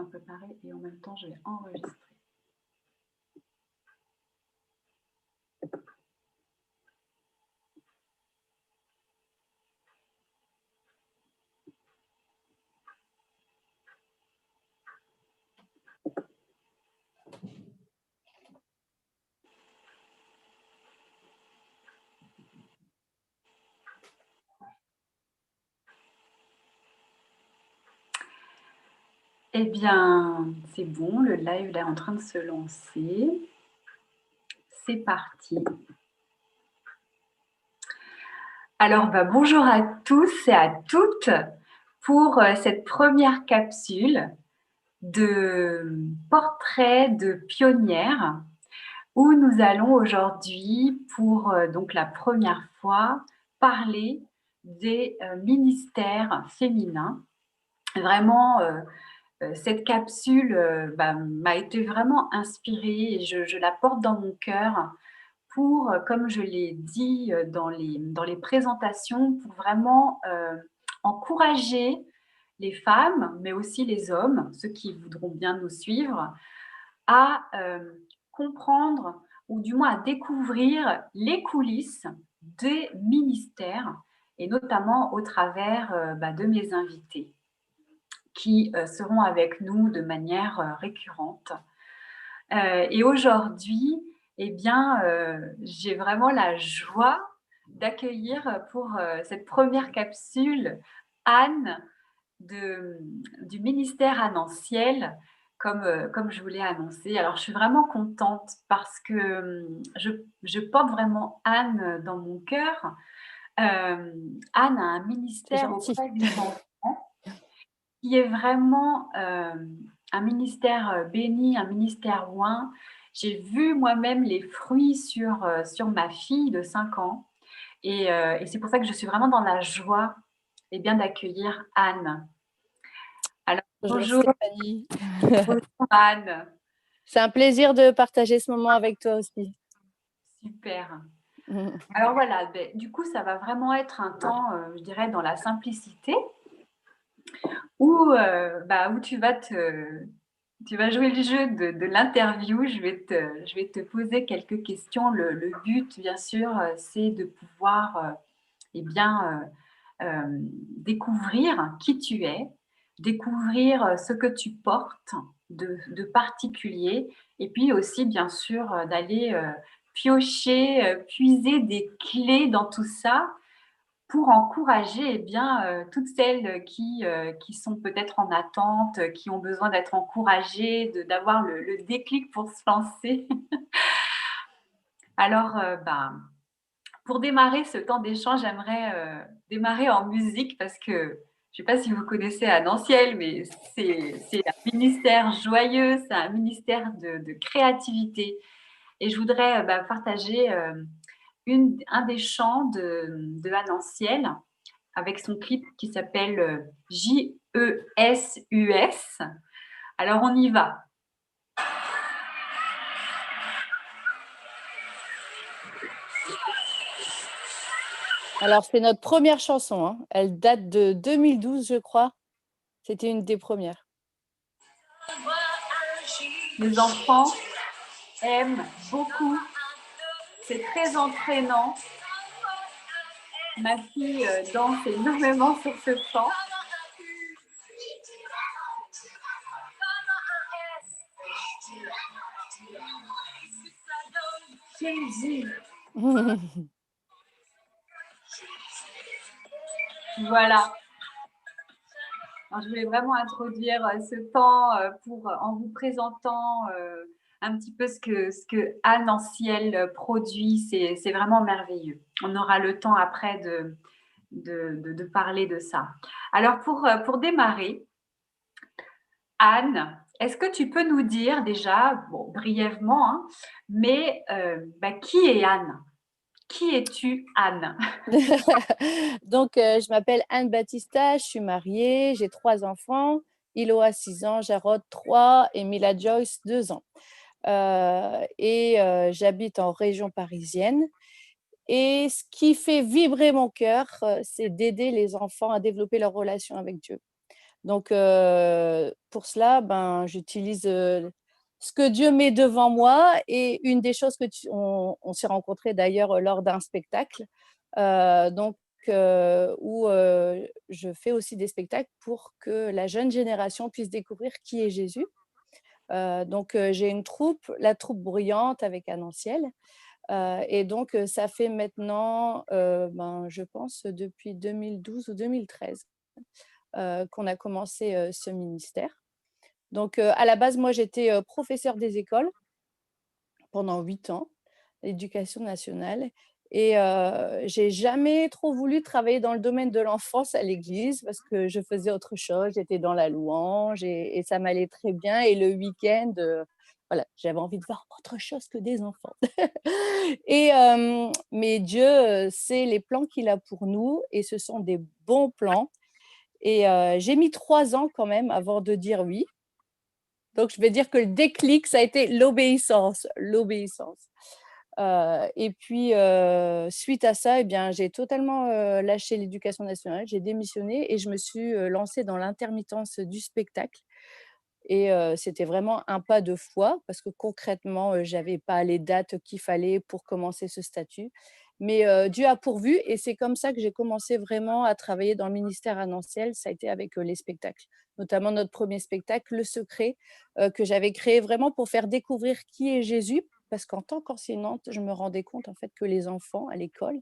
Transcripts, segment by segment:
train de préparer et en même temps, je vais enregistrer. Eh bien, c'est bon, le live est en train de se lancer. C'est parti. Alors, bonjour à tous et à toutes pour cette première capsule de portrait de pionnière où nous allons aujourd'hui, pour donc la première fois, parler des ministères féminins. Vraiment, cette capsule m'a été vraiment inspirée et je la porte dans mon cœur pour, comme je l'ai dit dans les présentations, pour vraiment encourager les femmes, mais aussi les hommes, ceux qui voudront bien nous suivre, à comprendre ou du moins à découvrir les coulisses des ministères et notamment au travers de mes invités qui seront avec nous de manière récurrente. Et aujourd'hui, eh bien, j'ai vraiment la joie d'accueillir pour cette première capsule Anne du ministère Annanciel, comme je vous l'ai annoncé. Alors, je suis vraiment contente parce que je porte vraiment Anne dans mon cœur. Anne a un ministère auprès des enfants qui est vraiment un ministère béni, un ministère loin. J'ai vu moi-même les fruits sur ma fille de 5 ans et c'est pour ça que je suis vraiment dans la joie et bien d'accueillir Anne. Alors, bonjour Stéphanie. Bonjour Anne. C'est un plaisir de partager ce moment avec toi aussi. Super. Alors voilà, du coup, ça va vraiment être un temps, je dirais, dans la simplicité, où tu vas jouer le jeu de l'interview. Je vais te poser quelques questions. Le but, bien sûr, c'est de pouvoir découvrir qui tu es, découvrir ce que tu portes de particulier, et puis aussi, bien sûr, d'aller piocher, puiser des clés dans tout ça pour encourager toutes celles qui sont peut-être en attente, qui ont besoin d'être encouragées, d'avoir le déclic pour se lancer. Alors, pour démarrer ce temps d'échange, j'aimerais démarrer en musique parce que je ne sais pas si vous connaissez Annanciel, mais c'est un ministère joyeux, c'est un ministère de créativité. Et je voudrais partager un des chants de Annanciel avec son clip qui s'appelle J-E-S-U-S. Alors, on y va. Alors, c'est notre première chanson, hein. Elle date de 2012, je crois. C'était une des premières. Les enfants aiment beaucoup. C'est très entraînant. Ma fille danse énormément sur ce chant. Voilà. Alors, je voulais vraiment introduire ce temps en vous présentant un petit peu ce que Annanciel produit. C'est vraiment merveilleux. On aura le temps après de parler de ça. Alors, pour démarrer, Anne, est-ce que tu peux nous dire déjà, bon, brièvement, hein, mais qui est Anne? Qui es-tu, Anne? Donc, je m'appelle Anne Battista, je suis mariée, j'ai 3 enfants. Iloa, 6 ans, Jarod, 3 et Mila Joyce, 2 ans. J'habite en région parisienne. Et ce qui fait vibrer mon cœur, c'est d'aider les enfants à développer leur relation avec Dieu. Donc, pour cela, ben, j'utilise ce que Dieu met devant moi. Et une des choses on s'est rencontrés d'ailleurs lors d'un spectacle, donc, où je fais aussi des spectacles pour que la jeune génération puisse découvrir qui est Jésus. Donc, j'ai une troupe, la troupe Bruyante avec Anne Anciel. Et donc, ça fait maintenant, ben, je pense, depuis 2012 ou 2013 qu'on a commencé ce ministère. Donc, à la base, moi, j'étais professeure des écoles pendant 8 ans, l'éducation nationale. Et j'ai jamais trop voulu travailler dans le domaine de l'enfance à l'église parce que je faisais autre chose. J'étais dans la louange et ça m'allait très bien. Et le week-end, voilà, j'avais envie de voir autre chose que des enfants. Et mais Dieu sait les plans qu'il a pour nous et ce sont des bons plans. Et j'ai mis 3 ans quand même avant de dire oui. Donc, je vais dire que le déclic, ça a été l'obéissance, l'obéissance. Et puis, suite à ça, eh bien, j'ai totalement lâché l'éducation nationale, j'ai démissionné et je me suis lancée dans l'intermittence du spectacle. Et c'était vraiment un pas de foi parce que concrètement, j'avais pas les dates qu'il fallait pour commencer ce statut. Mais Dieu a pourvu et c'est comme ça que j'ai commencé vraiment à travailler dans le ministère à Nantiel. Ça a été avec les spectacles, notamment notre premier spectacle, Le Secret, que j'avais créé vraiment pour faire découvrir qui est Jésus. Parce qu'en tant qu'enseignante, je me rendais compte en fait que les enfants à l'école,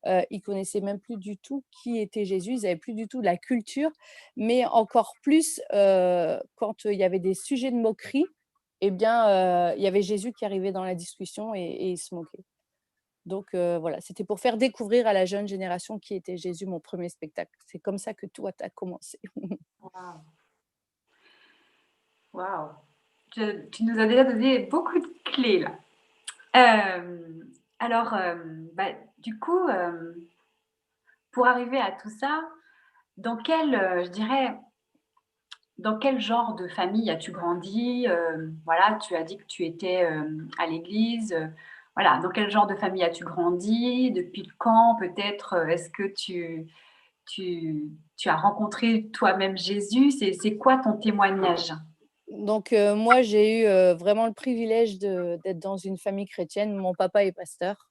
ils connaissaient même plus du tout qui était Jésus. Ils avaient plus du tout la culture, mais encore plus quand il y avait des sujets de moquerie, eh bien, il y avait Jésus qui arrivait dans la discussion et il se moquait. Donc voilà, c'était pour faire découvrir à la jeune génération qui était Jésus, mon premier spectacle. C'est comme ça que tout a commencé. Waouh, waouh. Tu nous as déjà donné beaucoup de clés là. Euh, alors, bah, du coup, pour arriver à tout ça, dans quel, je dirais, dans quel genre de famille as-tu grandi? Voilà, tu as dit que tu étais à l'église. Voilà, dans quel genre de famille as-tu grandi? Depuis quand peut-être est-ce que tu as rencontré toi-même Jésus? C'est quoi ton témoignage? Donc moi, j'ai eu vraiment le privilège d'être dans une famille chrétienne. Mon papa est pasteur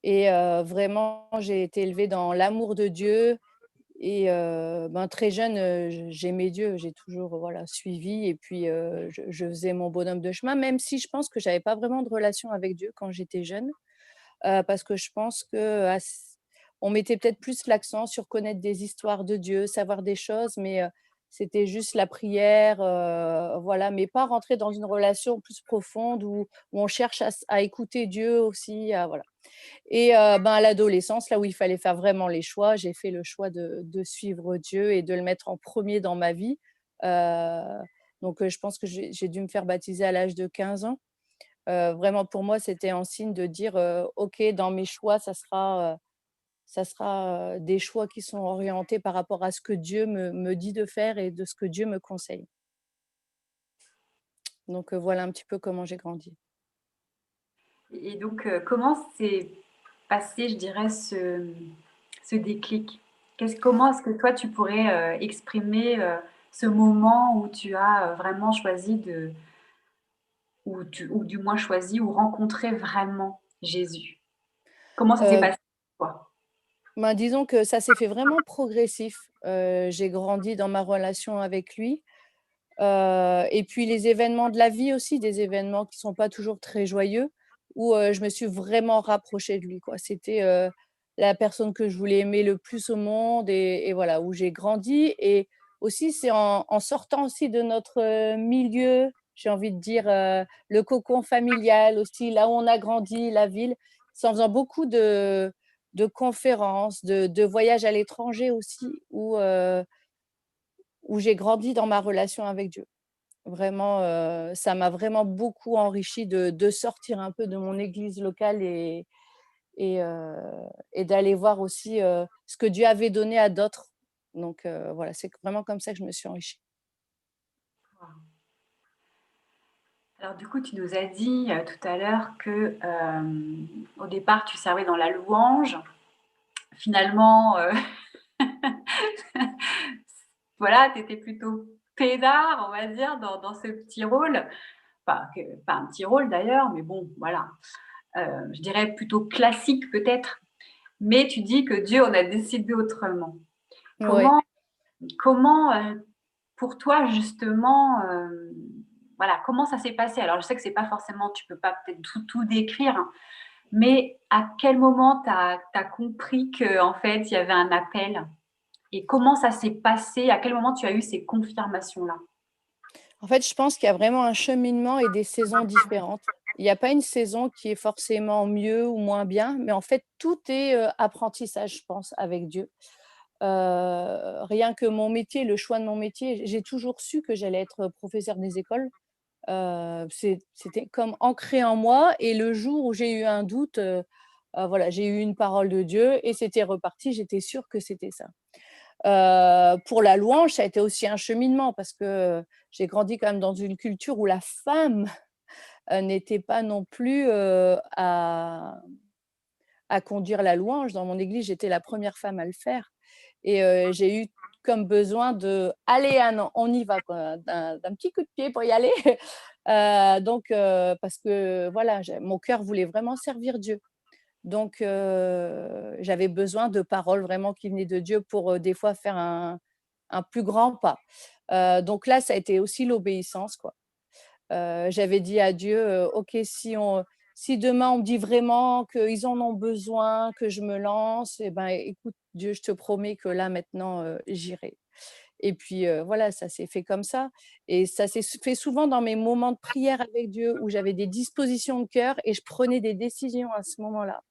et vraiment, j'ai été élevée dans l'amour de Dieu. Et ben, très jeune, j'aimais Dieu, j'ai toujours, voilà, suivi et puis je faisais mon bonhomme de chemin, même si je pense que j'avais pas vraiment de relation avec Dieu quand j'étais jeune, parce que je pense qu'à on mettait peut-être plus l'accent sur connaître des histoires de Dieu, savoir des choses, mais c'était juste la prière, voilà, mais pas rentrer dans une relation plus profonde où on cherche à écouter Dieu aussi, à voilà. Et ben, à l'adolescence, là où il fallait faire vraiment les choix, j'ai fait le choix de suivre Dieu et de le mettre en premier dans ma vie. Donc je pense que j'ai dû me faire baptiser à l'âge de 15 ans. Vraiment pour moi, c'était un signe de dire, «OK, dans mes choix, ça sera, des choix qui sont orientés par rapport à ce que Dieu me dit de faire et de ce que Dieu me conseille». Donc voilà un petit peu comment j'ai grandi. Et donc, comment s'est passé, je dirais, ce déclic? Comment est-ce que toi, tu pourrais exprimer ce moment où tu as vraiment choisi ou du moins choisi ou rencontré vraiment Jésus? Comment ça s'est Heu passé pour toi? Ben, disons que ça s'est fait vraiment progressif. J'ai grandi dans ma relation avec lui, et puis les événements de la vie aussi, des événements qui sont pas toujours très joyeux, où, je me suis vraiment rapprochée de lui, quoi. C'était, la personne que je voulais aimer le plus au monde et voilà, où j'ai grandi et aussi c'est en sortant aussi de notre, milieu, j'ai envie de dire, le cocon familial aussi, là où on a grandi, la ville. C'est en faisant beaucoup de conférences, de voyages à l'étranger aussi où j'ai grandi dans ma relation avec Dieu. Vraiment, ça m'a vraiment beaucoup enrichie de sortir un peu de mon église locale et heu et d'aller voir aussi, ce que Dieu avait donné à d'autres. Donc voilà, c'est vraiment comme ça que je me suis enrichie. Alors du coup, tu nous as dit tout à l'heure que au départ, tu servais dans la louange. Finalement, voilà, tu étais plutôt peinard, on va dire, dans ce petit rôle. Pas un petit rôle d'ailleurs, mais bon, voilà. Je dirais plutôt classique peut-être. Mais tu dis que Dieu en a décidé autrement. Oui. Comment, comment pour toi, justement, voilà, comment ça s'est passé? Alors, je sais que c'est pas forcément, tu peux pas peut-être tout décrire, hein, mais à quel moment tu as compris qu'en fait, il y avait un appel? Et comment ça s'est passé? À quel moment tu as eu ces confirmations-là? En fait, je pense qu'il y a vraiment un cheminement et des saisons différentes. Il n'y a pas une saison qui est forcément mieux ou moins bien, mais en fait, tout est, apprentissage, je pense, avec Dieu. Rien que mon métier, le choix de mon métier, j'ai toujours su que j'allais être professeure des écoles. C'était comme ancré en moi et le jour où j'ai eu un doute, voilà, j'ai eu une parole de Dieu et c'était reparti, j'étais sûre que c'était ça. Pour la louange, ça a été aussi un cheminement parce que j'ai grandi quand même dans une culture où la femme, n'était pas non plus, à conduire la louange. Dans mon église, j'étais la première femme à le faire et j'ai eu comme besoin de: «Allez Anne, on y va quoi», d'un petit coup de pied pour y aller. Donc parce que voilà, mon cœur voulait vraiment servir Dieu. Donc j'avais besoin de paroles vraiment qui venaient de Dieu pour, des fois faire un plus grand pas. Donc là, ça a été aussi l'obéissance, quoi. J'avais dit à Dieu, «OK, si demain on me dit vraiment qu'ils en ont besoin, que je me lance et ben, écoute Dieu, je te promets que là maintenant, j'irai». Et puis, voilà, ça s'est fait comme ça et ça s'est fait souvent dans mes moments de prière avec Dieu où j'avais des dispositions de cœur et je prenais des décisions à ce moment-là.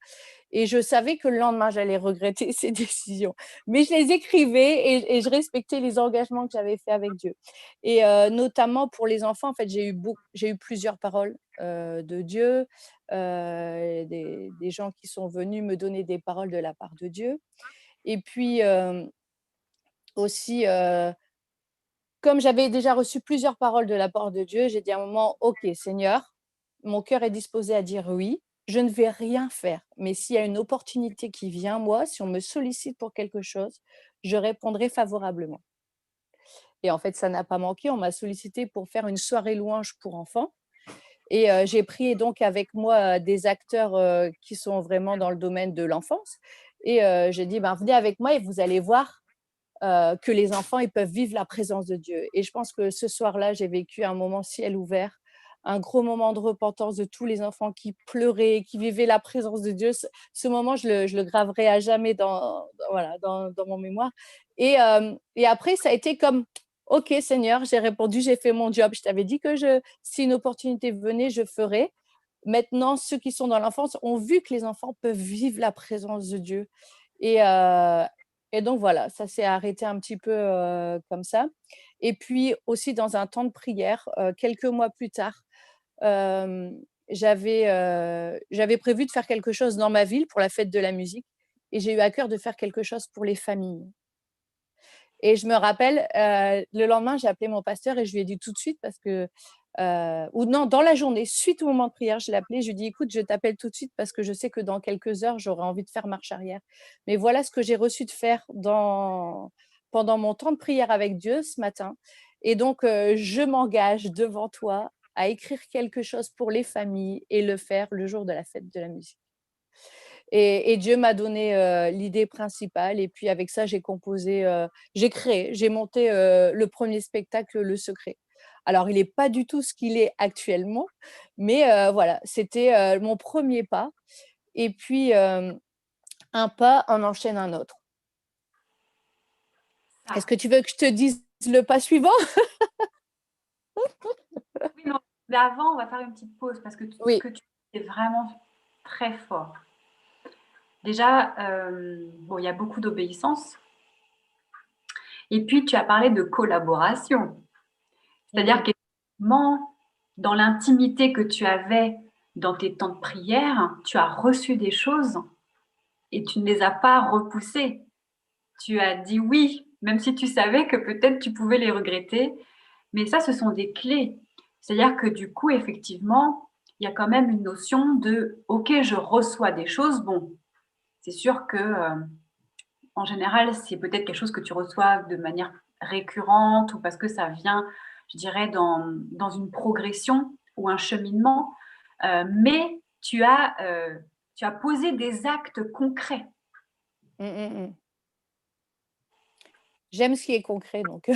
Et je savais que le lendemain, j'allais regretter ces décisions. Mais je les écrivais et je respectais les engagements que j'avais faits avec Dieu. Et notamment pour les enfants, en fait, j'ai eu plusieurs paroles, de Dieu, des gens qui sont venus me donner des paroles de la part de Dieu. Et puis, aussi, comme j'avais déjà reçu plusieurs paroles de la part de Dieu, j'ai dit à un moment: «OK Seigneur, mon cœur est disposé à dire oui, je ne vais rien faire, mais s'il y a une opportunité qui vient, moi, si on me sollicite pour quelque chose, je répondrai favorablement». Et en fait, ça n'a pas manqué, on m'a sollicité pour faire une soirée louange pour enfants et j'ai pris donc avec moi, des acteurs, qui sont vraiment dans le domaine de l'enfance et j'ai dit: «Ben, venez avec moi et vous allez voir que les enfants, ils peuvent vivre la présence de Dieu. Et je pense que ce soir-là, j'ai vécu un moment ciel ouvert, un gros moment de repentance de tous les enfants qui pleuraient, qui vivaient la présence de Dieu. Ce moment, je le graverai à jamais voilà, dans mon mémoire. Et après, ça a été comme, OK Seigneur, j'ai répondu, j'ai fait mon job. Je t'avais dit que si une opportunité venait, je ferais. Maintenant, ceux qui sont dans l'enfance ont vu que les enfants peuvent vivre la présence de Dieu. Et, donc voilà, ça s'est arrêté un petit peu, comme ça. Et puis aussi dans un temps de prière, quelques mois plus tard, j'avais prévu de faire quelque chose dans ma ville pour la fête de la musique et j'ai eu à cœur de faire quelque chose pour les familles. Et je me rappelle, le lendemain, j'ai appelé mon pasteur et je lui ai dit tout de suite parce que, ou non, dans la journée, suite au moment de prière, je l'ai appelé, je lui ai dit: «Écoute, je t'appelle tout de suite parce que je sais que dans quelques heures, j'aurai envie de faire marche arrière. Mais voilà ce que j'ai reçu de faire pendant mon temps de prière avec Dieu ce matin et donc je m'engage devant toi à écrire quelque chose pour les familles et le faire le jour de la fête de la musique». Et Dieu m'a donné, l'idée principale et puis avec ça, j'ai créé, j'ai monté, le premier spectacle, Le Secret. Alors il est pas du tout ce qu'il est actuellement, mais voilà, c'était, mon premier pas et puis, un pas en enchaîne un autre. Est-ce Ça. que tu veux que je te dise le pas suivant? Oui, non, mais avant, on va faire une petite pause parce que ce Oui. que tu dis est vraiment très fort. Déjà, bon, il y a beaucoup d'obéissance. Et puis, tu as parlé de collaboration. C'est-à-dire Mmh. qu'effectivement, dans l'intimité que tu avais dans tes temps de prière, tu as reçu des choses et tu ne les as pas repoussées. Tu as dit oui, même si tu savais que peut-être tu pouvais les regretter. Mais ça, ce sont des clés. C'est-à-dire que du coup, effectivement, il y a quand même une notion de OK, je reçois des choses. Bon, c'est sûr que en général, c'est peut-être quelque chose que tu reçois de manière récurrente ou parce que ça vient, je dirais, dans une progression ou un cheminement, mais tu as posé des actes concrets. Mm, mm, mm. J'aime ce qui est concret, donc.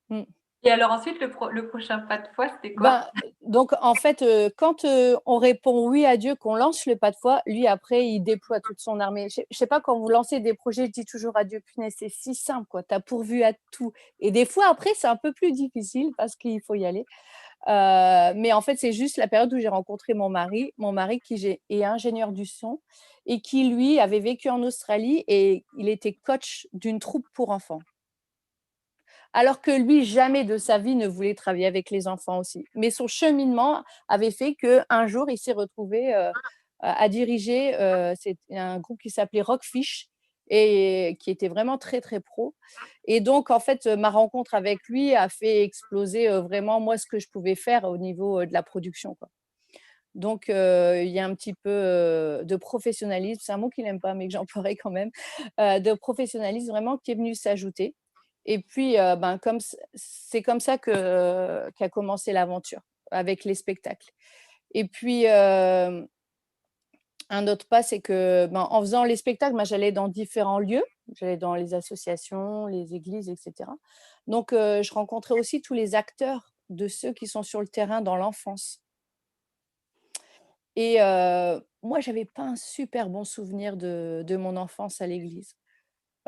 Mm. Et alors ensuite, le prochain pas de foi, c'était quoi? Ben, donc, en fait, quand on répond oui à Dieu, qu'on lance le pas de foi, lui, après, il déploie toute son armée. Je sais pas, quand vous lancez des projets, je dis toujours à Dieu, punaise, c'est si simple, quoi. Tu as pourvu à tout. Et des fois, après, c'est un peu plus difficile parce qu'il faut y aller. Mais en fait, c'est juste la période où j'ai rencontré mon mari qui est ingénieur du son et qui, lui, avait vécu en Australie et il était coach d'une troupe pour enfants. Alors que lui, jamais de sa vie ne voulait travailler avec les enfants aussi. Mais son cheminement avait fait qu'un jour, il s'est retrouvé à diriger c'est un groupe qui s'appelait Rockfish et qui était vraiment très, très pro. Et donc, en fait, ma rencontre avec lui a fait exploser vraiment, moi, ce que je pouvais faire au niveau de la production, quoi. Donc, il y a un petit peu de professionnalisme, c'est un mot qu'il n'aime pas, mais que j'emploierai quand même, de professionnalisme vraiment qui est venu s'ajouter. Et puis, ben, c'est comme ça qu'a commencé l'aventure avec les spectacles. Et puis, un autre pas, c'est que ben, en faisant les spectacles, ben, j'allais dans différents lieux, j'allais dans les associations, les églises, etc. Donc, je rencontrais aussi tous les acteurs de ceux qui sont sur le terrain dans l'enfance. Et moi, j'avais pas un super bon souvenir de mon enfance à l'église.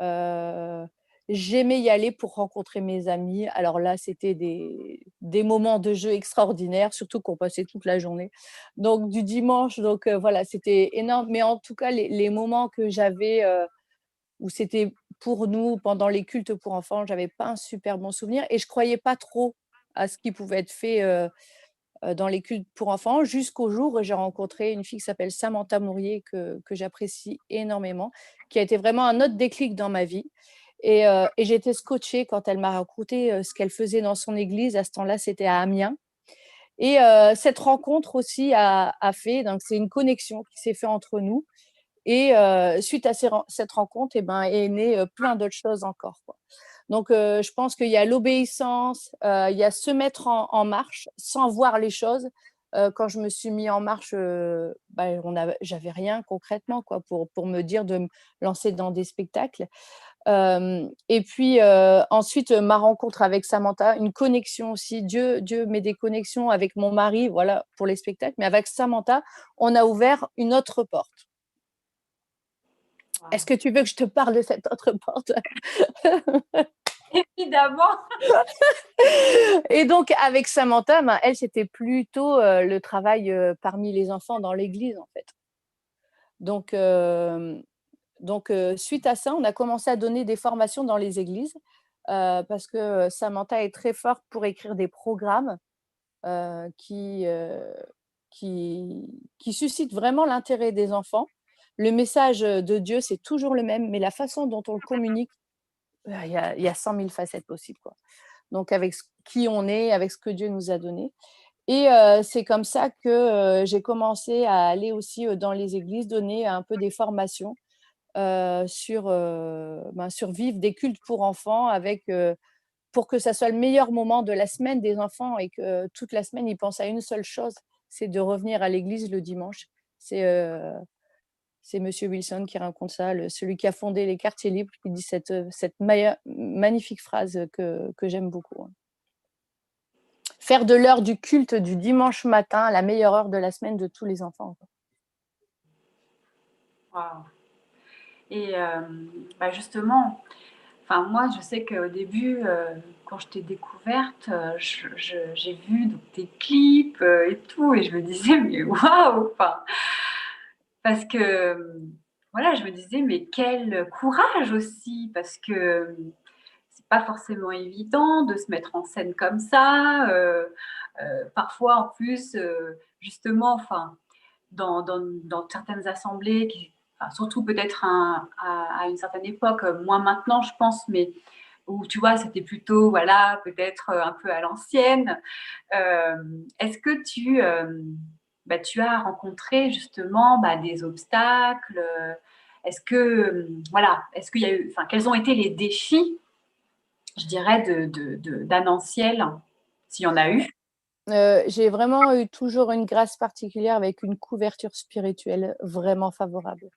Heu, J'aimais y aller pour rencontrer mes amis. Alors là, c'était des moments de jeu extraordinaires, surtout qu'on passait toute la journée. Donc du dimanche, donc voilà, c'était énorme. Mais en tout cas, les moments que j'avais, où c'était pour nous, pendant les cultes pour enfants, j'avais pas un super bon souvenir et je croyais pas trop à ce qui pouvait être fait, dans les cultes pour enfants, jusqu'au jour où j'ai rencontré une fille qui s'appelle Samantha Mourier, que j'apprécie énormément, qui a été vraiment un autre déclic dans ma vie. Et j'ai été scotchée quand elle m'a raconté ce qu'elle faisait dans son église. À ce temps-là, c'était à Amiens. Et cette rencontre aussi a fait, donc c'est une connexion qui s'est faite entre nous. Et suite à cette rencontre, eh ben, est né plein d'autres choses encore, quoi. Donc, je pense qu'il y a l'obéissance, il y a se mettre en marche sans voir les choses. Quand je me suis mis en marche, ben, j'avais rien concrètement, quoi, pour me dire de me lancer dans des spectacles. Et puis ensuite, ma rencontre avec Samantha, une connexion aussi. Dieu met des connexions avec mon mari, voilà, pour les spectacles. Mais avec Samantha, on a ouvert une autre porte. Est-ce Wow. que tu veux que je te parle de cette autre porte? Évidemment. Et donc, avec Samantha, ben, elle, c'était plutôt le travail parmi les enfants dans l'église, en fait. Donc, suite à ça, on a commencé à donner des formations dans les églises parce que Samantha est très forte pour écrire des programmes euh, qui, euh, qui suscitent vraiment l'intérêt des enfants. Le message de Dieu, c'est toujours le même, mais la façon dont on le communique, il y a 100 000 facettes possibles, quoi. Donc, avec qui on est, avec ce que Dieu nous a donné. Et c'est comme ça que j'ai commencé à aller aussi dans les églises, donner un peu des formations sur vivre des cultes pour enfants pour que ça soit le meilleur moment de la semaine des enfants et que toute la semaine, ils pensent à une seule chose, c'est de revenir à l'église le dimanche. C'est Monsieur Wilson qui raconte ça, celui qui a fondé les quartiers libres, qui dit cette magnifique phrase que j'aime beaucoup. Faire de l'heure du culte du dimanche matin la meilleure heure de la semaine de tous les enfants. Wow. Et bah justement, enfin moi, je sais qu'au début, quand je t'ai découverte, j'ai vu donc, tes clips et tout, et je me disais, mais waouh, enfin, parce que voilà, je me disais, mais quel courage aussi, parce que c'est pas forcément évident de se mettre en scène comme ça. Parfois, en plus, justement, enfin, dans certaines assemblées, enfin, surtout peut-être à une certaine époque, moins maintenant, je pense, mais où tu vois, c'était plutôt, voilà, peut-être un peu à l'ancienne. Euh, Est-ce que tu as rencontré justement des obstacles? Est-ce que, voilà, est-ce qu'il y a eu, enfin, quels ont été les défis, je dirais, d'Anne Ciel, s'il y en a eu? J'ai vraiment eu toujours une grâce particulière avec une couverture spirituelle vraiment favorable.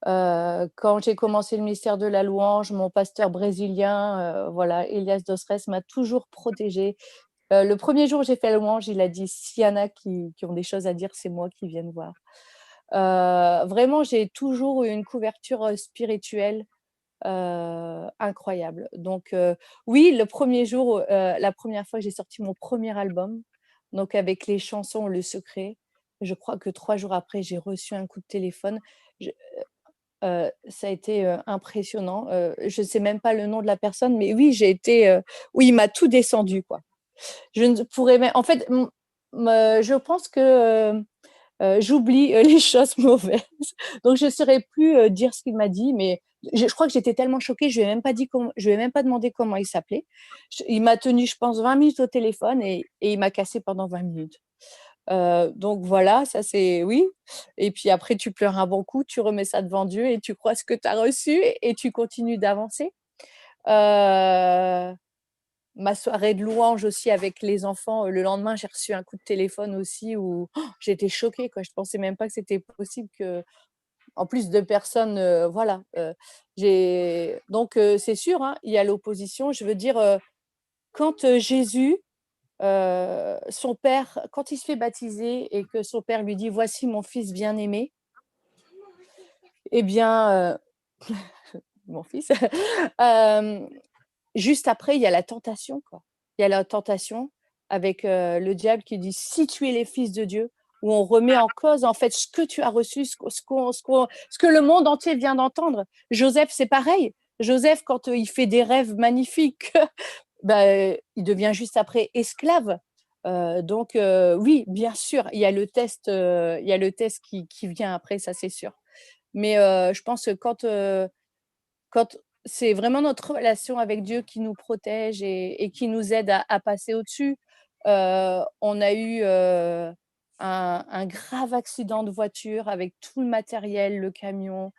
Quand j'ai commencé le ministère de la louange, mon pasteur brésilien, voilà, Elias Dosres m'a toujours protégée. Le premier jour où j'ai fait la louange, il a dit: «S'il y en a qui ont des choses à dire, c'est moi qui viennent voir». Vraiment, j'ai toujours eu une couverture, spirituelle, incroyable. Donc oui, le premier jour, la première fois que j'ai sorti mon premier album, donc avec les chansons Le Secret, je crois que 3 jours après, j'ai reçu un coup de téléphone. Je Ça a été, impressionnant. Je ne sais même pas le nom de la personne, mais oui, j'ai été, oui, il m'a tout descendu, quoi. Je ne pourrais même en fait, je pense que, j'oublie, les choses mauvaises. Donc je ne saurais plus, dire ce qu'il m'a dit, mais je crois que j'étais tellement choquée, je lui ai même pas demandé comment il s'appelait. Il m'a tenu, je pense, 20 minutes au téléphone et il m'a cassé pendant 20 minutes. Donc voilà, ça c'est oui, et puis après tu pleures un bon coup, tu remets ça devant Dieu et tu crois ce que tu as reçu et tu continues d'avancer. Heu, Ma soirée de louange aussi avec les enfants, le lendemain, j'ai reçu un coup de téléphone aussi où j'étais choquée, quoi. Je pensais même pas que c'était possible qu'en plus de personnes, voilà, j'ai donc c'est sûr, hein, il y a l'opposition. Je veux dire, quand, Jésus, son père quand il se fait baptiser et que son père lui dit: «Voici mon fils bien-aimé», eh bien, mon fils, hem, juste après, il y a la tentation, quoi. Il y a la tentation avec, le diable qui dit: «Si tu es le fils de Dieu», où on remet en cause, en fait, ce que tu as reçu, ce que le monde entier vient d'entendre. Joseph, c'est pareil. Joseph, quand, il fait des rêves magnifiques, bah, il devient juste après esclave. Donc oui, bien sûr, il y a le test qui vient après, ça c'est sûr. Mais je pense que quand c'est vraiment notre relation avec Dieu qui nous protège et qui nous aide à passer au-dessus. On a eu, un grave accident de voiture avec tout le matériel, le camion,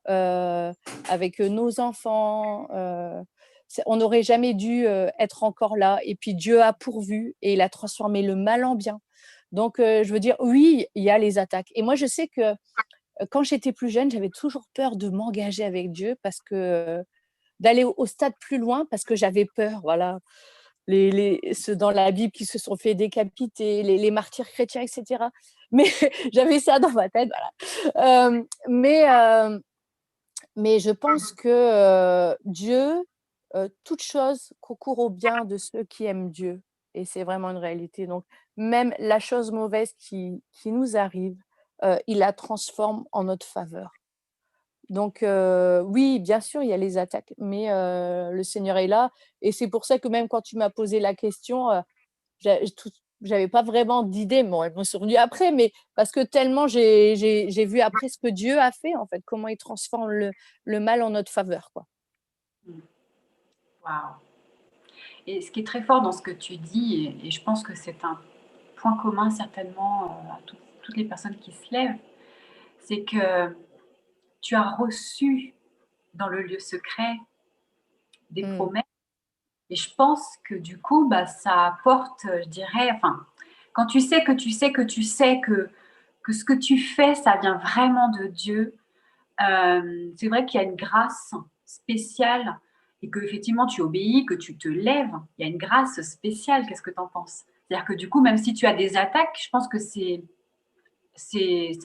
heu, avec, nos enfants, on n'aurait jamais dû, être encore là et puis Dieu a pourvu et il a transformé le mal en bien. Donc je veux dire, oui, il y a les attaques et moi je sais que, quand j'étais plus jeune, j'avais toujours peur de m'engager avec Dieu parce que, d'aller au stade plus loin parce que j'avais peur, voilà. Ceux dans la Bible qui se sont fait décapiter, les martyrs chrétiens et cetera. Mais j'avais ça dans ma tête, voilà. Mais je pense que, Dieu, toute chose concourt au bien de ceux qui aiment Dieu et c'est vraiment une réalité. Donc même la chose mauvaise qui nous arrive, il la transforme en notre faveur. Donc oui, bien sûr, il y a les attaques, mais le Seigneur est là et c'est pour ça que même quand tu m'as posé la question, j'avais pas vraiment d'idée. Bon, elles m'ont survenues après, mais parce que tellement j'ai vu après ce que Dieu a fait, en fait, comment il transforme le mal en notre faveur, quoi. Mmh. Waouh! Et ce qui est très fort dans ce que tu dis, et je pense que c'est un point commun certainement à toutes les personnes qui se lèvent, c'est que tu as reçu dans le lieu secret des Mmh. promesses. Et je pense que du coup, bah, ça apporte, je dirais, enfin, quand tu sais que tu sais que tu sais que ce que tu fais, ça vient vraiment de Dieu, c'est vrai qu'il y a une grâce spéciale et que effectivement tu obéis, que tu te lèves, il y a une grâce spéciale. Qu'est-ce que tu en penses? C'est-à-dire que du coup, même si tu as des attaques, je pense que c'est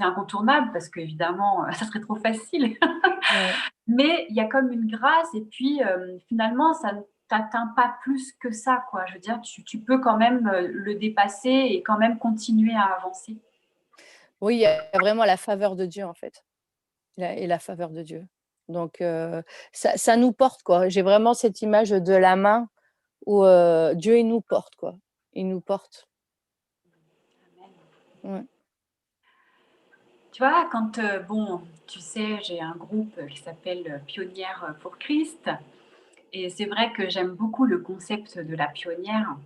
incontournable parce qu'évidemment, ça serait trop facile. Ouais. Mais il y a comme une grâce et puis, finalement, ça ne t'atteint pas plus que ça, quoi. Je veux dire, tu peux quand même, le dépasser et quand même continuer à avancer. Oui, il y a vraiment la faveur de Dieu, en fait, la faveur de Dieu. Donc ça nous porte, quoi. J'ai vraiment cette image de la main où, Dieu, il nous porte, quoi. Il nous porte. Ouais. Tu vois, quand, bon, tu sais, j'ai un groupe qui s'appelle, Pionnières pour Christ et c'est vrai que j'aime beaucoup le concept de la pionnière.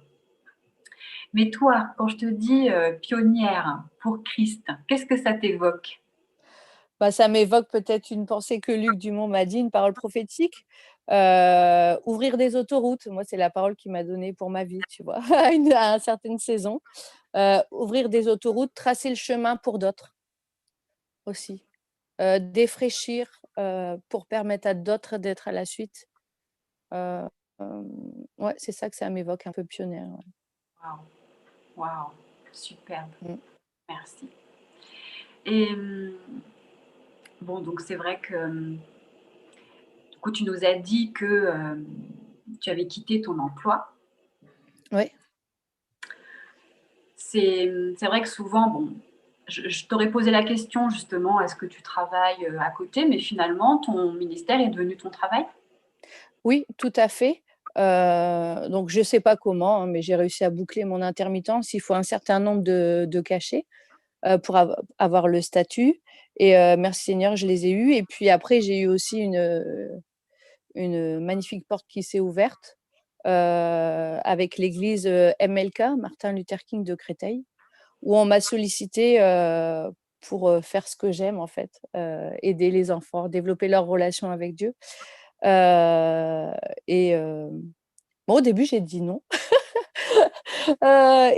Mais toi, quand je te dis, pionnière pour Christ, qu'est-ce que ça t'évoque? Bah, ça m'évoque peut-être une pensée que Luc Dumont m'a dit, une parole prophétique. Ouvrir des autoroutes. Moi, c'est la parole qu'il m'a donnée pour ma vie, tu vois, à une certaine saison. Ouvrir des autoroutes, tracer le chemin pour d'autres aussi. Défraîchir pour permettre à d'autres d'être à la suite. Euh, euh, ouais, c'est ça que ça m'évoque, un peu pionnière. Ouais. Waouh, waouh, superbe, Mm. merci. Et bon, donc c'est vrai que du coup, tu nous as dit que tu avais quitté ton emploi. Ouais. C'est vrai que souvent, bon, je t'aurais posé la question justement, est-ce que tu travailles à côté, mais finalement, ton ministère est devenu ton travail. Oui, tout à fait. Donc, je ne sais pas comment, hein, mais j'ai réussi à boucler mon intermittence. Il faut un certain nombre de cachets pour avoir le statut. Et merci Seigneur, je les ai eus. Et puis après, j'ai eu aussi une magnifique porte qui s'est ouverte avec l'église MLK, Martin Luther King de Créteil, où on m'a sollicité pour faire ce que j'aime, en fait, aider les enfants, développer leur relation avec Dieu. Euh, et bon, au début, j'ai dit non.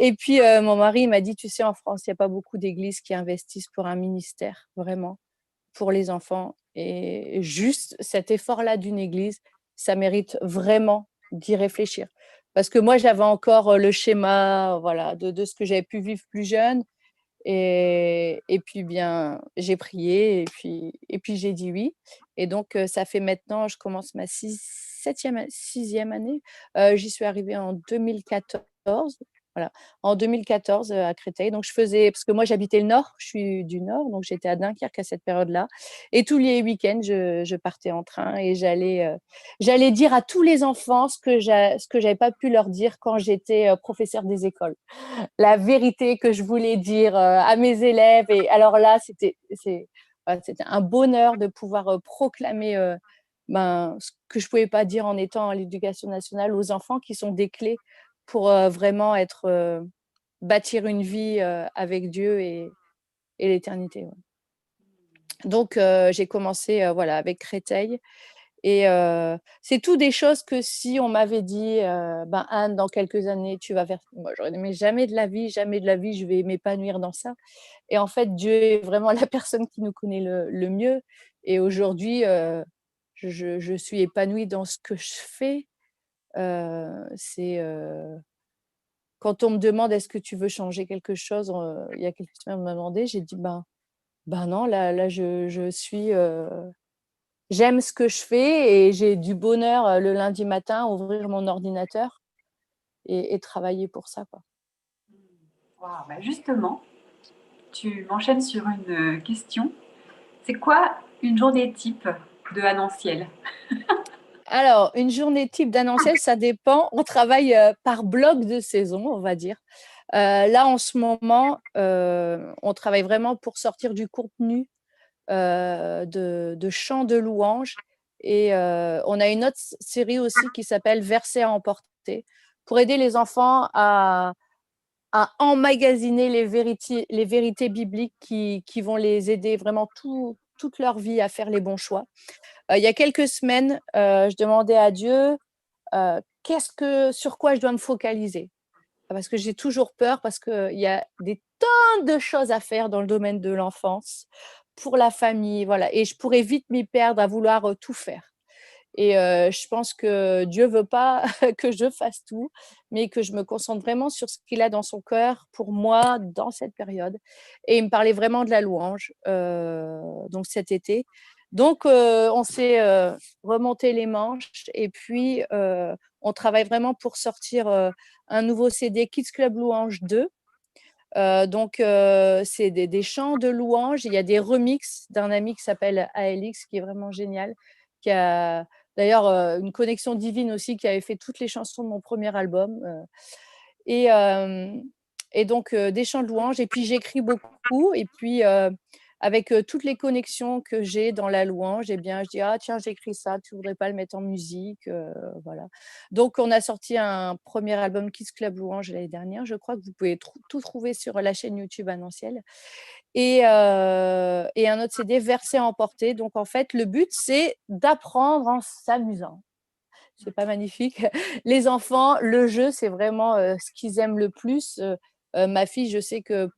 Et puis, mon mari m'a dit, tu sais, en France, il n'y a pas beaucoup d'églises qui investissent pour un ministère, vraiment, pour les enfants. Et juste cet effort-là d'une église, ça mérite vraiment d'y réfléchir. Parce que moi, j'avais encore le schéma, voilà, de ce que j'avais pu vivre plus jeune. Et puis, bien, j'ai prié et puis j'ai dit oui. Et donc, ça fait maintenant, je commence ma sixième année. J'y suis arrivée en 2014. Voilà, en 2014 à Créteil. Donc, je faisais, parce que moi, j'habitais le Nord, je suis du Nord, donc j'étais à Dunkerque à cette période-là. Et tous les week-ends, je partais en train et j'allais dire à tous les enfants ce que j'avais pas pu leur dire quand j'étais professeur des écoles, la vérité que je voulais dire à mes élèves. Et alors là, c'était un bonheur de pouvoir proclamer ce que je ne pouvais pas dire en étant à l'éducation nationale aux enfants, qui sont des clés pour vraiment bâtir une vie avec Dieu et l'éternité. Ouais. Donc, j'ai commencé voilà, avec Créteil. Et c'est tout des choses que si on m'avait dit, Anne, dans quelques années, tu vas faire. Moi, j'aurais dit, mais jamais de la vie, je vais m'épanouir dans ça. Et en fait, Dieu est vraiment la personne qui nous connaît le mieux. Et aujourd'hui, je suis épanouie dans ce que je fais. C'est quand on me demande est-ce que tu veux changer quelque chose, il y a quelques semaines, on m'a demandé, j'ai dit, non, là je suis. J'aime ce que je fais et j'ai du bonheur le lundi matin à ouvrir mon ordinateur et travailler pour ça, quoi. Wow, bah justement, tu m'enchaînes sur une question. C'est quoi une journée type de Annonciel? Alors, une journée type d'Annonciel, ça dépend. On travaille par bloc de saison, on va dire. Là, en ce moment, on travaille vraiment pour sortir du contenu de chants de louanges. Et on a une autre série aussi qui s'appelle Versets à emporter pour aider les enfants à emmagasiner les vérités bibliques qui vont les aider vraiment toute leur vie à faire les bons choix. Il y a quelques semaines, je demandais à Dieu sur quoi je dois me focaliser. Parce que j'ai toujours peur, parce qu'il y a des tonnes de choses à faire dans le domaine de l'enfance, pour la famille, voilà. Et je pourrais vite m'y perdre à vouloir tout faire. Et je pense que Dieu veut pas que je fasse tout, mais que je me concentre vraiment sur ce qu'il a dans son cœur pour moi dans cette période. Et il me parlait vraiment de la louange, donc cet été. Donc, on s'est remonté les manches et puis on travaille vraiment pour sortir un nouveau CD Kids Club Louange 2. Donc, c'est des chants de louange. Il y a des remixes d'un ami qui s'appelle ALX, qui est vraiment génial, qui a d'ailleurs une connexion divine aussi, qui avait fait toutes les chansons de mon premier album. Et, euh, et donc, des chants de louange. Et puis, j'écris beaucoup. Et puis, avec toutes les connexions que j'ai dans la louange, eh bien, je dis, ah tiens, j'ai écrit ça, tu voudrais pas le mettre en musique, voilà. Donc, on a sorti un premier album Kids Club Louange l'année dernière. Je crois que vous pouvez tout trouver sur la chaîne YouTube Annonciel. Et un autre CD, Verset emporté. Donc, en fait, le but, c'est d'apprendre en s'amusant. C'est pas magnifique? Les enfants, le jeu, c'est vraiment ce qu'ils aiment le plus. Ma fille, je sais que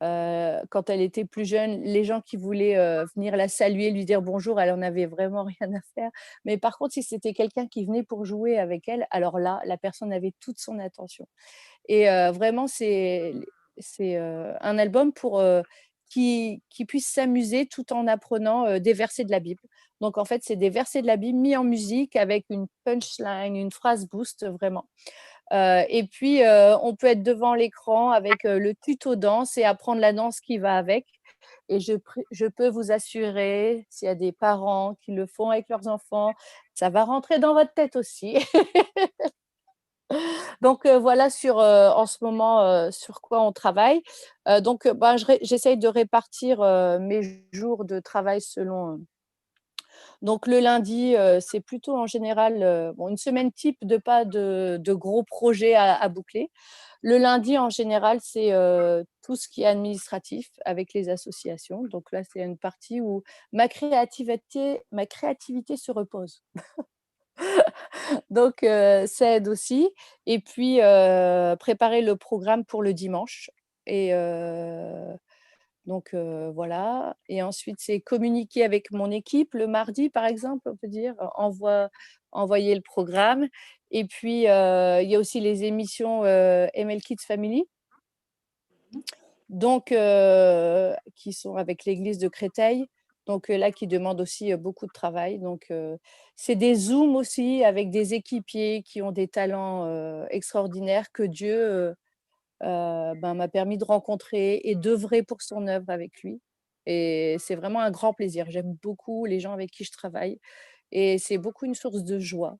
quand elle était plus jeune, les gens qui voulaient venir la saluer, lui dire bonjour, elle en avait vraiment rien à faire. Mais par contre, si c'était quelqu'un qui venait pour jouer avec elle, alors là, la personne avait toute son attention. Et vraiment, c'est un album pour qui puisse s'amuser tout en apprenant des versets de la Bible. Donc, en fait, c'est des versets de la Bible mis en musique avec une punchline, une phrase boost, vraiment. Et puis, on peut être devant l'écran avec le tuto danse et apprendre la danse qui va avec. Et je peux vous assurer, s'il y a des parents qui le font avec leurs enfants, ça va rentrer dans votre tête aussi. Donc, voilà en ce moment, sur quoi on travaille. Donc, ben, j'essaye de répartir mes jours de travail selon. Donc, le lundi, c'est plutôt en général bon, une semaine type de pas de gros projets à boucler. Le lundi, en général, c'est tout ce qui est administratif avec les associations. Donc là, c'est une partie où ma créativité se repose. Donc, ça aide aussi. Et puis, préparer le programme pour le dimanche. Et donc, voilà. Et ensuite, c'est communiquer avec mon équipe le mardi, par exemple, on peut dire, envoyer le programme. Et puis, il y a aussi les émissions ML Kids Family, donc qui sont avec l'église de Créteil. Donc là, qui demandent aussi beaucoup de travail. Donc, c'est des Zooms aussi avec des équipiers qui ont des talents extraordinaires que Dieu ben, m'a permis de rencontrer et d'œuvrer pour son œuvre avec lui. Et c'est vraiment un grand plaisir. J'aime beaucoup les gens avec qui je travaille et c'est beaucoup une source de joie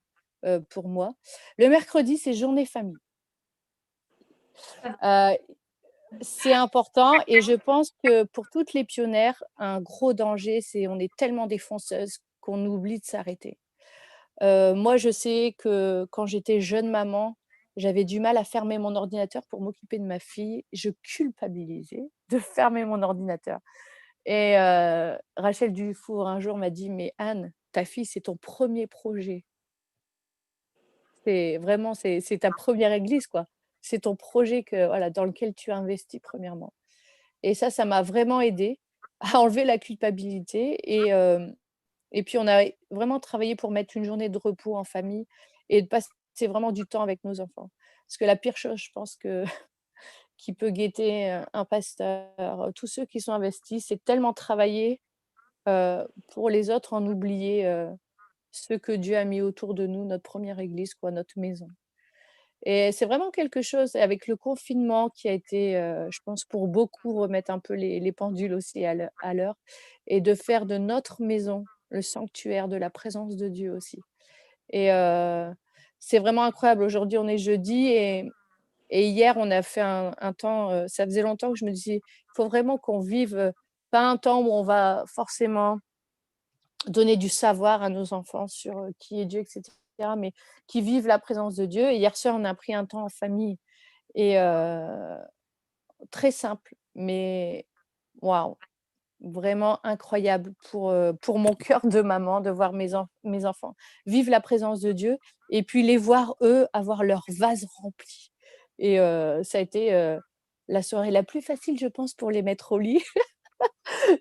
pour moi. Le mercredi, c'est journée famille. Euh, c'est important et je pense que pour toutes les pionnières, un gros danger, c'est on est tellement défonceuses qu'on oublie de s'arrêter. Moi, je sais que quand j'étais jeune maman, j'avais du mal à fermer mon ordinateur pour m'occuper de ma fille. Je culpabilisais de fermer mon ordinateur. Et Rachel Dufour, un jour, m'a dit: «Mais Anne, ta fille, c'est ton premier projet. C'est vraiment, c'est ta première église, quoi. C'est ton projet que voilà, dans lequel tu as investi premièrement». Et ça m'a vraiment aidée à enlever la culpabilité et puis on a vraiment travaillé pour mettre une journée de repos en famille et de passer vraiment du temps avec nos enfants. Parce que la pire chose, je pense que qui peut guetter un pasteur, tous ceux qui sont investis, c'est tellement travailler, pour les autres, en oublier, ceux que Dieu a mis autour de nous, notre première église, quoi, notre maison. Et c'est vraiment quelque chose avec le confinement qui a été, je pense pour beaucoup, remettre un peu les pendules aussi à l'heure et de faire de notre maison le sanctuaire de la présence de Dieu aussi. Et c'est vraiment incroyable. Aujourd'hui, on est jeudi et hier, on a fait un temps, ça faisait longtemps que je me disais: «Il faut vraiment qu'on vive, pas un temps où on va forcément donner du savoir à nos enfants sur, qui est Dieu et cetera, mais qui vivent la présence de Dieu». Et hier soir, on a pris un temps en famille et très simple, mais waouh, vraiment incroyable pour mon cœur de maman de voir mes enfants vivre la présence de Dieu et puis les voir, eux, avoir leur vase rempli. Et ça a été, la soirée la plus facile, je pense, pour les mettre au lit.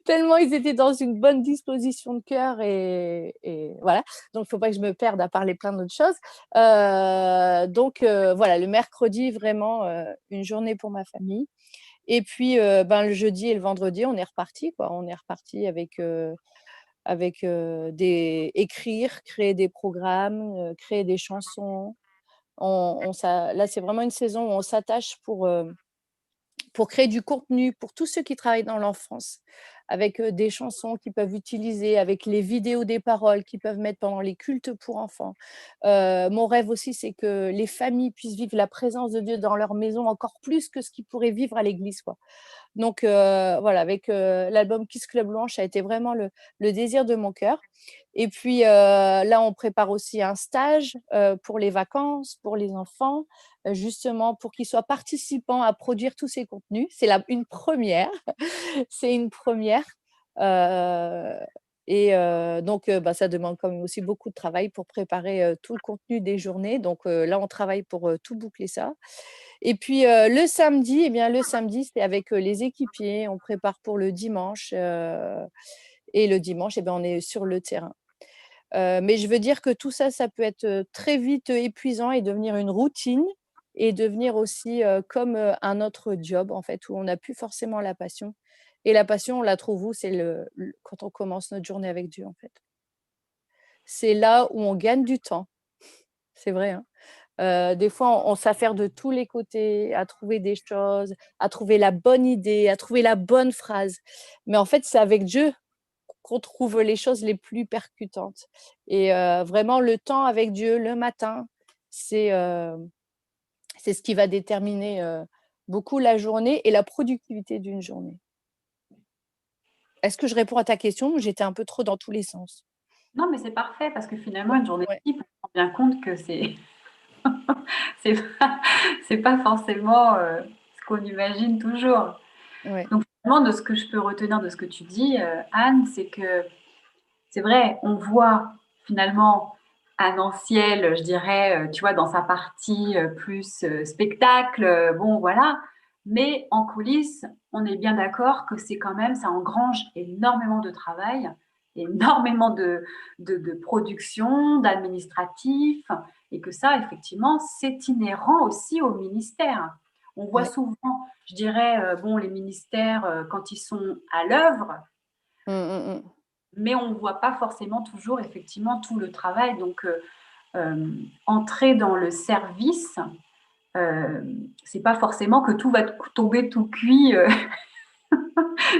Tellement ils étaient dans une bonne disposition de cœur et voilà. Donc il faut pas que je me perde à parler plein d'autres choses. Donc voilà, le mercredi, vraiment, une journée pour ma famille. Et puis, ben, le jeudi et le vendredi, on est reparti, quoi. On est reparti avec des écrire, créer des programmes, créer des chansons. Là, c'est vraiment une saison où on s'attache pour créer du contenu pour tous ceux qui travaillent dans l'enfance, avec des chansons qu'ils peuvent utiliser, avec les vidéos des paroles qu'ils peuvent mettre pendant les cultes pour enfants. Mon rêve aussi, c'est que les familles puissent vivre la présence de Dieu dans leur maison encore plus que ce qu'ils pourraient vivre à l'église, quoi. Donc voilà, avec l'album Kiss Club Louange, ça a été vraiment le désir de mon cœur. Et puis là, on prépare aussi un stage pour les vacances, pour les enfants, justement pour qu'ils soient participants à produire tous ces contenus. C'est une première, c'est une première. Euh, et donc, bah, ça demande quand même aussi beaucoup de travail pour préparer tout le contenu des journées. Donc là, on travaille pour tout boucler ça. Et puis le samedi, eh bien, le samedi, c'est avec les équipiers. On prépare pour le dimanche. Et le dimanche, eh bien, on est sur le terrain. Mais je veux dire que tout ça, ça peut être très vite épuisant et devenir une routine et devenir aussi comme un autre job, en fait, où on n'a plus forcément la passion. Et la passion, on la trouve où? C'est quand on commence notre journée avec Dieu, en fait. C'est là où on gagne du temps. C'est vrai, hein. Des fois, on s'affaire de tous les côtés à trouver des choses, à trouver la bonne idée, à trouver la bonne phrase. Mais en fait, c'est avec Dieu qu'on trouve les choses les plus percutantes. Et vraiment, le temps avec Dieu, le matin, c'est c'est ce qui va déterminer beaucoup la journée et la productivité d'une journée. Est-ce que je réponds à ta question ou j'étais un peu trop dans tous les sens? Non, mais c'est parfait parce que finalement, une journée Ouais, type, on se rend bien compte que c'est c'est pas forcément ce qu'on imagine toujours. ouais, Donc, finalement, de ce que je peux retenir de ce que tu dis, Anne, c'est que c'est vrai, on voit finalement Annonciel, je dirais, tu vois, dans sa partie plus spectacle, bon, voilà. Mais en coulisses, on est bien d'accord que c'est quand même, ça engrange énormément de travail, énormément de production, d'administratif, et que ça, effectivement, c'est inhérent aussi au ministère. On voit ouais. souvent, je dirais, bon, les ministères, quand ils sont à l'œuvre, Mmh. mais on ne voit pas forcément toujours effectivement tout le travail. Donc, entrer dans le service, c'est pas forcément que tout va tomber tout cuit.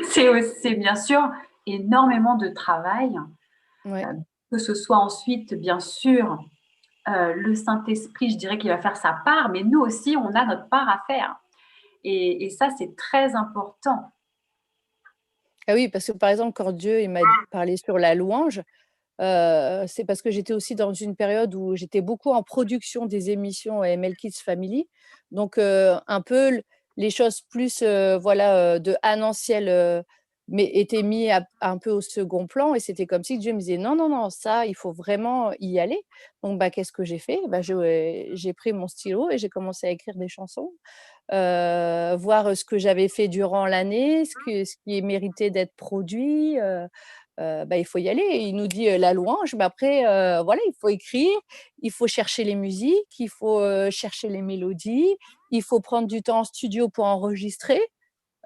C'est bien sûr énormément de travail, Ouais. euh, que ce soit ensuite, bien sûr, le Saint-Esprit, je dirais qu'il va faire sa part, mais nous aussi, on a notre part à faire. Et ça, c'est très important. Ah oui, parce que par exemple, quand Dieu il m'a parlé sur la louange, c'est parce que j'étais aussi dans une période où j'étais beaucoup en production des émissions ML Kids Family. Donc, un peu les choses plus, voilà, de Anne Anciel, mais étaient mis un peu au second plan et c'était comme si Dieu me disait: «Non, non, non, ça, il faut vraiment y aller». Donc, bah, qu'est-ce que j'ai fait? Bah, j'ai pris mon stylo et j'ai commencé à écrire des chansons, voir ce que j'avais fait durant l'année, ce qui méritait d'être produit, bah, il faut y aller. Et il nous dit, la louange, mais après, voilà, il faut écrire, il faut chercher les musiques, il faut, chercher les mélodies, il faut prendre du temps en studio pour enregistrer.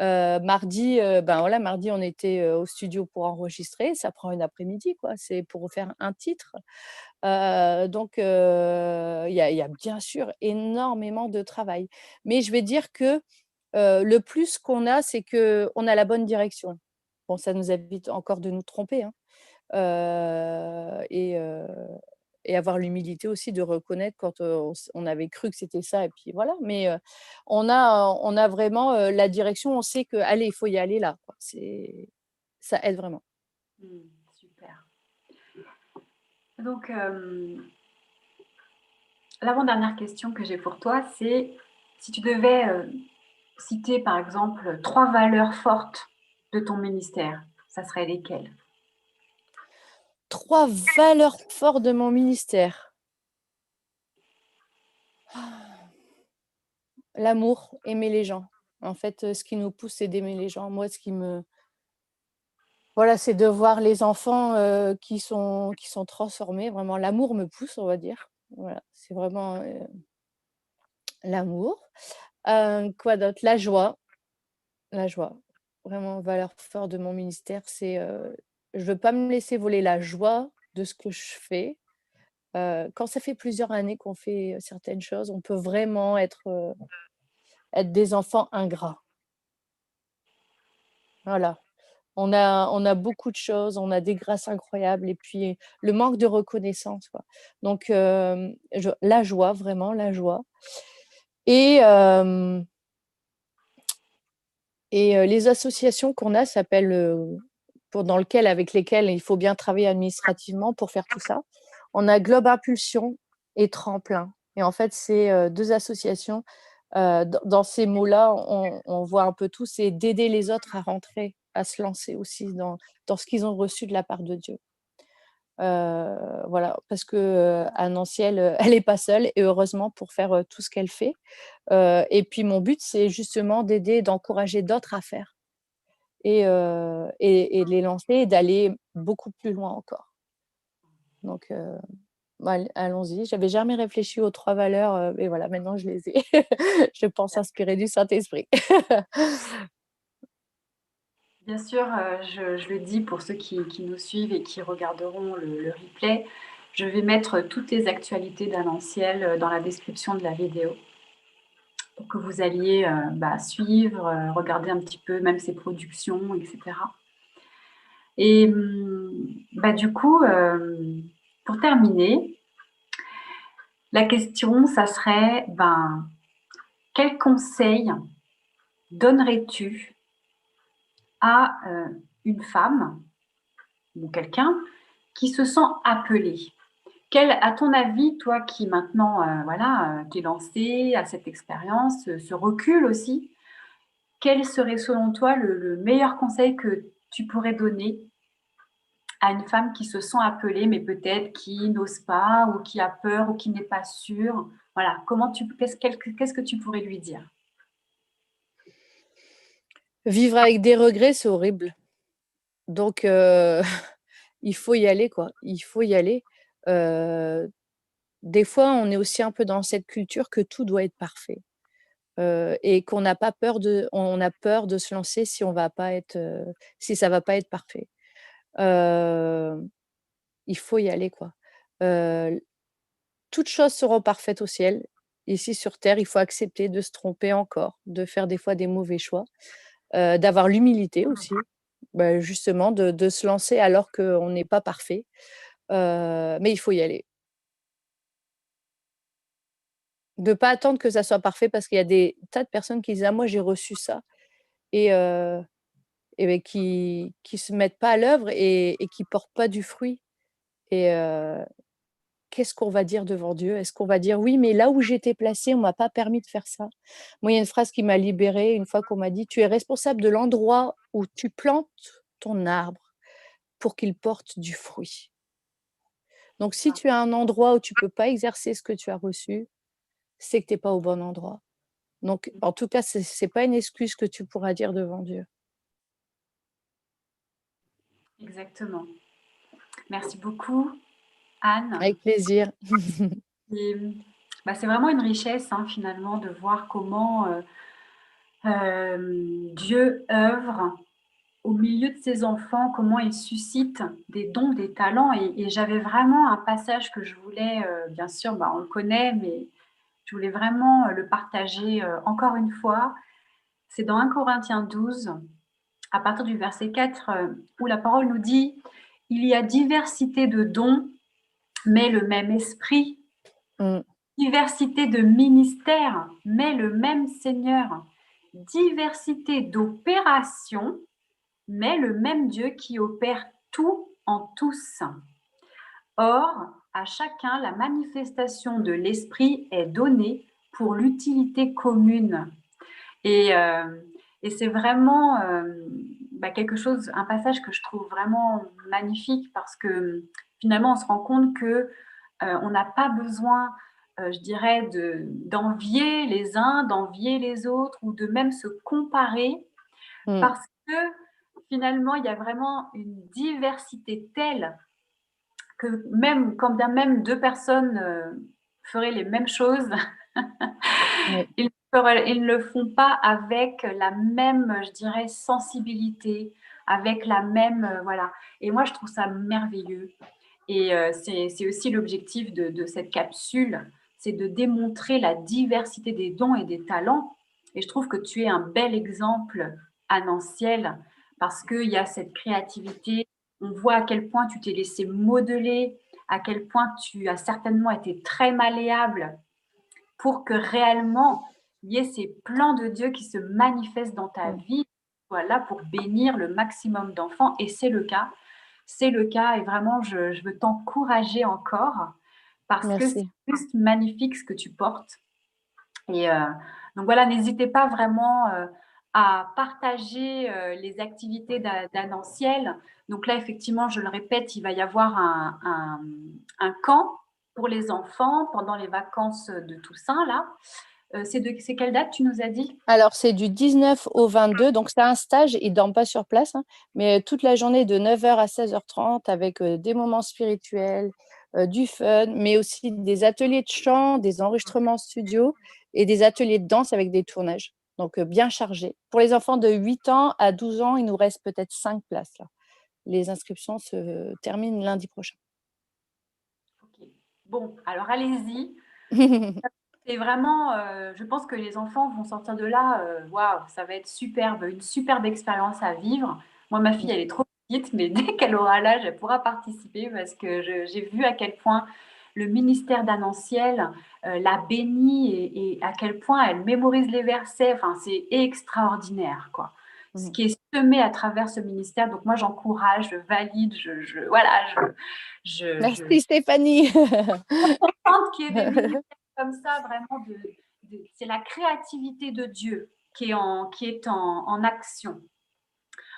Mardi, ben, voilà, mardi, on était, au studio pour enregistrer, ça prend une après-midi, quoi. C'est pour faire un titre. Donc il y a bien sûr énormément de travail. Mais je vais dire que, le plus qu'on a, c'est qu'on a la bonne direction. Bon, ça nous évite encore de nous tromper, hein. Heu et heu et avoir l'humilité aussi de reconnaître quand, on avait cru que c'était ça et puis voilà. Mais, on a vraiment, la direction, on sait que: «Allez, il faut y aller là», quoi. Ça aide vraiment. Super. Donc, l'avant-dernière question que j'ai pour toi, c'est si tu devais citer par exemple trois valeurs fortes de ton ministère, ça serait lesquelles? 3 valeurs fortes de mon ministère. L'amour, aimer les gens. En fait, ce qui nous pousse, c'est d'aimer les gens. Moi, ce qui me voilà, c'est de voir les enfants, qui sont transformés. Vraiment, l'amour me pousse, on va dire. Voilà, c'est vraiment, l'amour. Quoi d'autre? La joie, la joie. Vraiment, valeur forte de mon ministère, c'est, je veux pas me laisser voler la joie de ce que je fais. Quand ça fait plusieurs années qu'on fait certaines choses, on peut vraiment être des enfants ingrats. Voilà. On a beaucoup de choses, on a des grâces incroyables et puis le manque de reconnaissance, quoi. Donc la joie, vraiment la joie et hem les associations qu'on a s'appellent, avec lesquelles il faut bien travailler administrativement pour faire tout ça. On a Globe Impulsion et Tremplin et en fait, c'est, 2 associations, dans ces mots-là, on voit un peu tout, c'est d'aider les autres à rentrer, à se lancer aussi dans ce qu'ils ont reçu de la part de Dieu. Voilà, parce que, Anne Anciel, elle est pas seule et heureusement pour faire, tout ce qu'elle fait. Et puis mon but, c'est justement d'aider, d'encourager d'autres à faire et de les lancer et d'aller beaucoup plus loin encore. Donc bah, allons-y. J'avais jamais réfléchi aux 3 valeurs, et voilà, maintenant je les ai. Je pense inspirée du Saint-Esprit. Bien sûr, je le dis pour ceux qui nous suivent et qui regarderont le replay, je vais mettre toutes les actualités d'Anne Anciel dans la description de la vidéo pour que vous alliez suivre, regarder un petit peu même ses productions, etc. Et du coup, pour terminer, la question, ça serait, quel conseil donnerais-tu à une femme ou quelqu'un qui se sent appelé? À ton avis, toi qui maintenant, t'es lancé à cette expérience, ce recul aussi, quel serait selon toi le meilleur conseil que tu pourrais donner à une femme qui se sent appelée, mais peut-être qui n'ose pas ou qui a peur ou qui n'est pas sûre? Voilà, qu'est-ce que tu pourrais lui dire? Vivre avec des regrets, c'est horrible. Donc il faut y aller, quoi. Il faut y aller. Heu, des fois, on est aussi un peu dans cette culture que tout doit être parfait, et qu'on n'a pas peur on a peur de se lancer si on va pas être, si ça va pas être parfait. Heu, il faut y aller, quoi. Heu, toutes choses seront parfaites au ciel. Ici sur terre, il faut accepter de se tromper encore, de faire des fois des mauvais choix, d'avoir l'humilité aussi, bah, justement de se lancer alors qu'on n'est pas parfait, mais il faut y aller. De pas attendre que ça soit parfait parce qu'il y a des tas de personnes qui disent: «Ah moi j'ai reçu ça» et qui se mettent pas à l'œuvre et qui portent pas du fruit et qu'est-ce qu'on va dire devant Dieu? Est-ce qu'on va dire: «Oui, mais là où j'étais placée, on m'a pas permis de faire ça»? Moi, il y a une phrase qui m'a libérée une fois qu'on m'a dit: «Tu es responsable de l'endroit où tu plantes ton arbre pour qu'il porte du fruit». Donc si tu as un endroit où tu peux pas exercer ce que tu as reçu, c'est que tu es pas au bon endroit. Donc en tout cas, c'est pas une excuse que tu pourras dire devant Dieu. Exactement. Merci beaucoup, Anne. Avec plaisir. Et, c'est vraiment une richesse, hein, finalement, de voir comment Dieu œuvre au milieu de ses enfants, comment il suscite des dons, des talents. Et j'avais vraiment un passage que je voulais, bien sûr, on le connaît, mais je voulais vraiment le partager encore une fois. C'est dans 1 Corinthiens 12, à partir du verset 4, où la parole nous dit: «Il y a diversité de dons, mais le même esprit. Mmh. Diversité de ministères, mais le même Seigneur. Diversité d'opérations, mais le même Dieu qui opère tout en tous. Or, à chacun, la manifestation de l'Esprit est donnée pour l'utilité commune. Et, euh, et c'est vraiment quelque chose, un passage que je trouve vraiment magnifique parce que finalement, on se rend compte que on n'a pas besoin, je dirais, d'envier les uns, d'envier les autres ou de même se comparer Mmh. parce que finalement, il y a vraiment une diversité telle que même quand bien même deux personnes feraient les mêmes choses, Oui. ils ne le font pas avec la même, je dirais, sensibilité, avec la même, voilà. Et moi, je trouve ça merveilleux. Et c'est aussi l'objectif de cette capsule, c'est de démontrer la diversité des dons et des talents. Et je trouve que tu es un bel exemple, Anne Anciel, parce qu'il y a cette créativité. On voit à quel point tu t'es laissé modeler, à quel point tu as certainement été très malléable pour que réellement il y ait ces plans de Dieu qui se manifestent dans ta Mm. vie, voilà, pour bénir le maximum d'enfants. Et c'est le cas. C'est le cas. Et vraiment, je veux t'encourager encore parce que c'est Merci. juste magnifique ce que tu portes. Et donc voilà, n'hésitez pas vraiment à partager les activités d'Annonciel. Donc là, effectivement, je le répète, il va y avoir un camp pour les enfants pendant les vacances de Toussaint, là. C'est quelle date, tu nous as dit? Alors, c'est du 19 au 22, donc c'est un stage, ils ne dorment pas sur place, hein, mais toute la journée de 9h à 16h30 avec des moments spirituels, du fun, mais aussi des ateliers de chant, des enregistrements studio et des ateliers de danse avec des tournages. Donc, bien chargé. Pour les enfants de 8 ans à 12 ans, il nous reste peut-être 5 places là. Les inscriptions se terminent lundi prochain. Ok. Bon, alors allez-y. C'est vraiment, je pense que les enfants vont sortir de là, waouh, ça va être superbe, une superbe expérience à vivre. Moi, ma fille, elle est trop petite, mais dès qu'elle aura l'âge, elle pourra participer parce que j'ai vu à quel point le ministère d'Annonciel l'a bénie et à quel point elle mémorise les versets. Enfin, c'est extraordinaire, quoi. Ce qui est semé à travers ce ministère. Donc, moi, j'encourage, je valide, voilà, Merci Stéphanie. qu'il y ait des ministères comme ça, vraiment, c'est la créativité de Dieu qui est en action.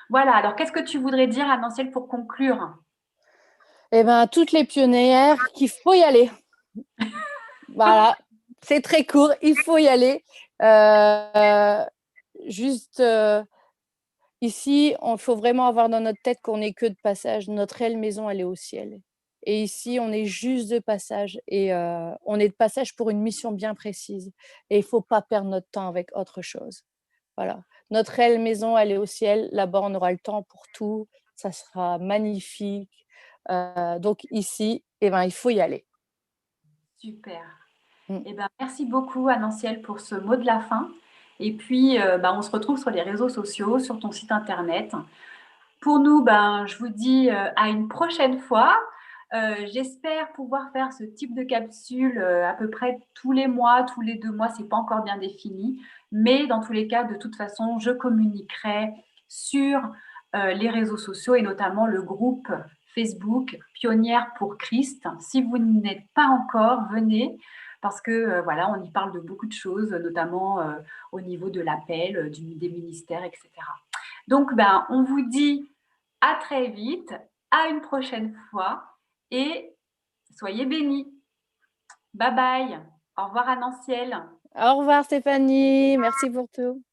Voilà, alors qu'est-ce que tu voudrais dire à Nanciel pour conclure? Eh bien, toutes les pionnières, qu'il faut y aller. Voilà, c'est très court, il faut y aller. Juste ici, il faut vraiment avoir dans notre tête qu'on n'est que de passage. Notre réelle maison, elle est au ciel. Et ici, on est juste de passage et on est de passage pour une mission bien précise. Et il ne faut pas perdre notre temps avec autre chose. Voilà. Notre réelle maison, elle est au ciel. Là-bas, on aura le temps pour tout. Ça sera magnifique. Donc ici, eh ben, il faut y aller. Super. Mm. Eh ben, merci beaucoup, Ananciel, pour ce mot de la fin. Et puis, on se retrouve sur les réseaux sociaux, sur ton site internet. Pour nous, je vous dis à une prochaine fois. J'espère pouvoir faire ce type de capsule à peu près tous les mois, tous les 2 mois. C'est pas encore bien défini, mais dans tous les cas, de toute façon, je communiquerai sur les réseaux sociaux et notamment le groupe Facebook Pionnière pour Christ. Si vous n'êtes pas encore, venez parce que voilà, on y parle de beaucoup de choses, notamment au niveau de l'appel, des ministères, etc. Donc, on vous dit à très vite, à une prochaine fois et soyez bénis. Bye bye. Au revoir, Ananciel. Au revoir Stéphanie, merci pour tout.